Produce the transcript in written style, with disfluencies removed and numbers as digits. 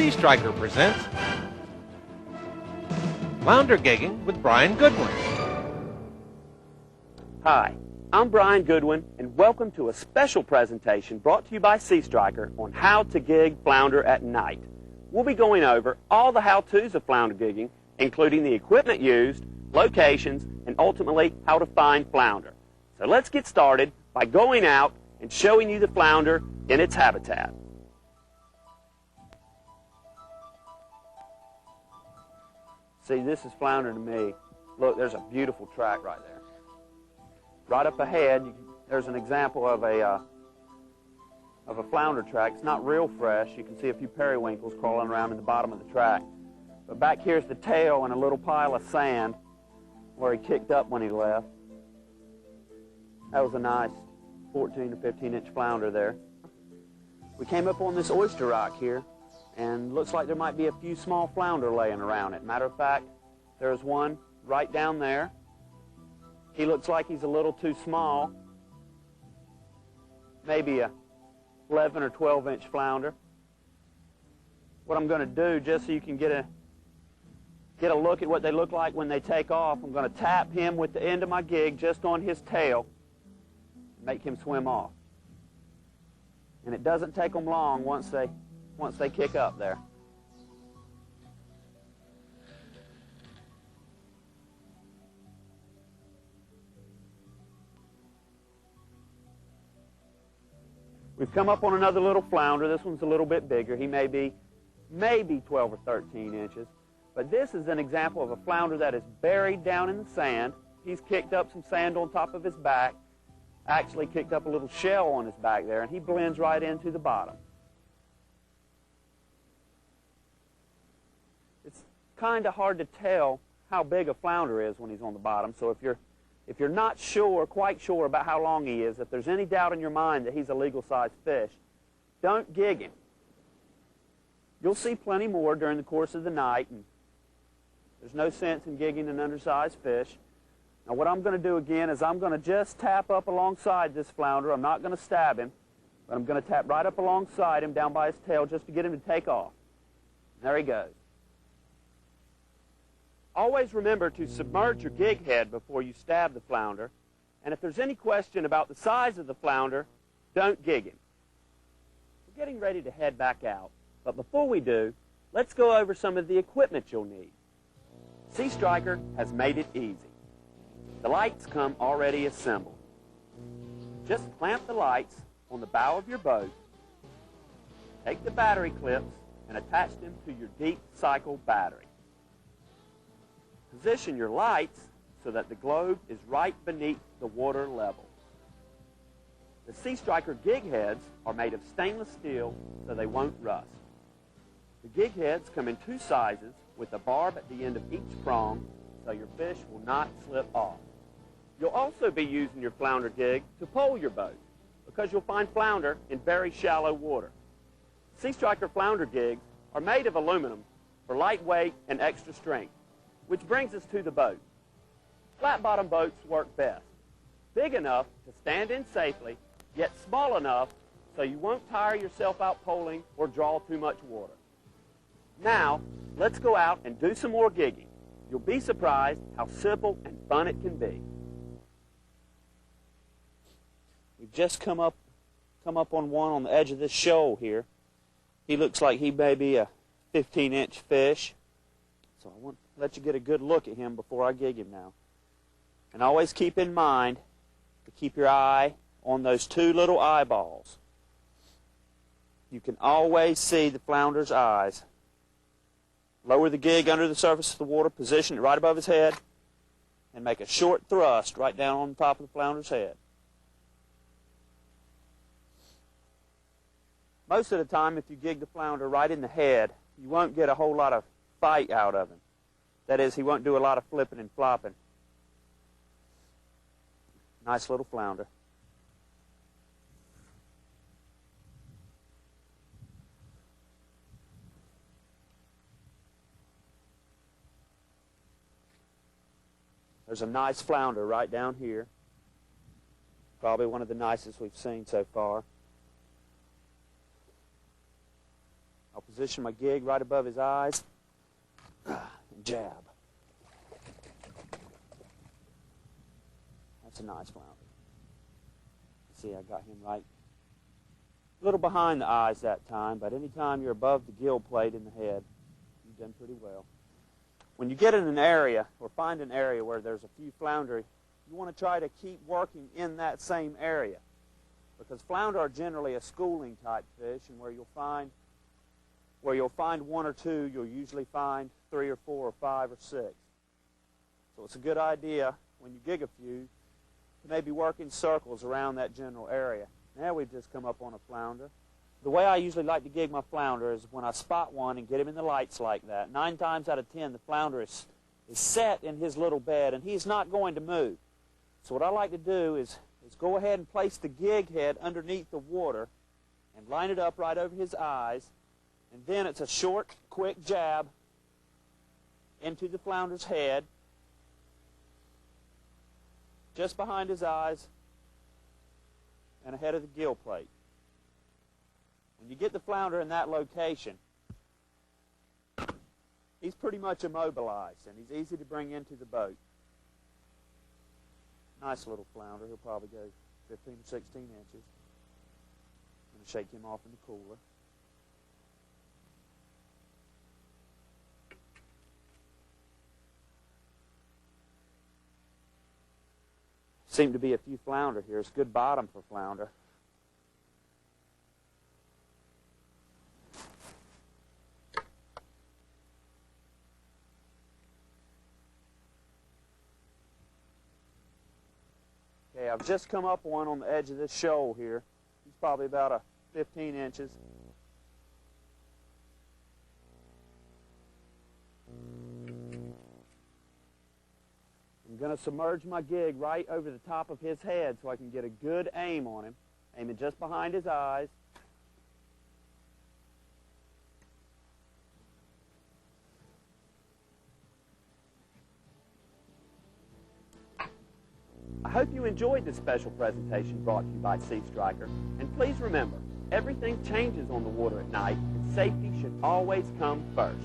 Sea Striker presents Flounder Gigging with Brian Goodwin. Hi, I'm Brian Goodwin, and welcome to a special presentation brought to you by Sea Striker on how to gig flounder at night. We'll be going over all the how-tos of flounder gigging, including the equipment used, locations, and ultimately how to find flounder. So let's get started by going out and showing you the flounder in its habitat. See, this is flounder to me. Look, there's a beautiful track right there. Right up ahead, there's an example of a flounder track. It's not real fresh. You can see a few periwinkles crawling around in the bottom of the track. But back here's the tail and a little pile of sand where he kicked up when he left. That was a nice 14 or 15-inch flounder there. We came up on this oyster rock here, and looks like there might be a few small flounder laying around it. Matter of fact, there's one right down there. He looks like he's a little too small, maybe a 11 or 12-inch flounder. What I'm going to do, just so you can get a look at what they look like when they take off, I'm going to tap him with the end of my gig just on his tail and make him swim off. And it doesn't take them long once they kick up there. We've come up on another little flounder. This one's a little bit bigger. He may be 12 or 13 inches. But this is an example of a flounder that is buried down in the sand. He's kicked up some sand on top of his back, actually kicked up a little shell on his back there, and he blends right into the bottom. It's kind of hard to tell how big a flounder is when he's on the bottom, so if you're not quite sure about how long he is, if there's any doubt in your mind that he's a legal-sized fish, don't gig him. You'll see plenty more during the course of the night, and there's no sense in gigging an undersized fish. Now what I'm going to do again is I'm going to just tap up alongside this flounder. I'm not going to stab him, but I'm going to tap right up alongside him down by his tail just to get him to take off. There he goes. Always remember to submerge your gig head before you stab the flounder, and if there's any question about the size of the flounder, don't gig him. We're getting ready to head back out, but before we do, let's go over some of the equipment you'll need. Sea Striker has made it easy. The lights come already assembled. Just clamp the lights on the bow of your boat, take the battery clips and attach them to your deep cycle battery. Position your lights so that the globe is right beneath the water level. The Sea Striker gig heads are made of stainless steel so they won't rust. The gig heads come in two sizes with a barb at the end of each prong so your fish will not slip off. You'll also be using your flounder gig to pole your boat because you'll find flounder in very shallow water. Sea Striker flounder gigs are made of aluminum for lightweight and extra strength, which brings us to the boat. Flat-bottom boats work best. Big enough to stand in safely, yet small enough so you won't tire yourself out poling or draw too much water. Now, let's go out and do some more gigging. You'll be surprised how simple and fun it can be. We've just come up on one on the edge of this shoal here. He looks like he may be a 15-inch fish. So I want to let you get a good look at him before I gig him now. And always keep in mind to keep your eye on those two little eyeballs. You can always see the flounder's eyes. Lower the gig under the surface of the water, position it right above his head, and make a short thrust right down on the top of the flounder's head. Most of the time, if you gig the flounder right in the head, you won't get a whole lot of fight out of him. That is, he won't do a lot of flipping and flopping. Nice little flounder. There's a nice flounder right down here. Probably one of the nicest we've seen so far. I'll position Position my gig right above his eyes. And jab. That's a nice flounder. See, I got him right a little behind the eyes that time, but anytime you're above the gill plate in the head, you've done pretty well. When you get in an area or find an area where there's a few flounder, you want to try to keep working in that same area, because flounder are generally a schooling type fish, and where you'll find one or two, you'll usually find 3 or 4 or 5 or 6. So it's a good idea when you gig a few to maybe work in circles around that general area. Now we've just come up on a flounder. The way I usually like to gig my flounder is when I spot one and get him in the lights like that. 9 times out of 10, the flounder is set in his little bed, and he's not going to move. So what I like to do is go ahead and place the gig head underneath the water and line it up right over his eyes, and then it's a short, quick jab into the flounder's head, just behind his eyes and ahead of the gill plate. When you get the flounder in that location, he's pretty much immobilized, and he's easy to bring into the boat. Nice little flounder. He'll probably go 15 or 16 inches. I'm going to shake him off in the cooler. Seem to be a few flounder here. It's good bottom for flounder. Okay, I've just come up one on the edge of this shoal here. He's probably about 15 inches. I'm going to submerge my gig right over the top of his head so I can get a good aim on him. Aiming just behind his eyes. I hope you enjoyed this special presentation brought to you by Sea Striker. And please remember, everything changes on the water at night, and safety should always come first.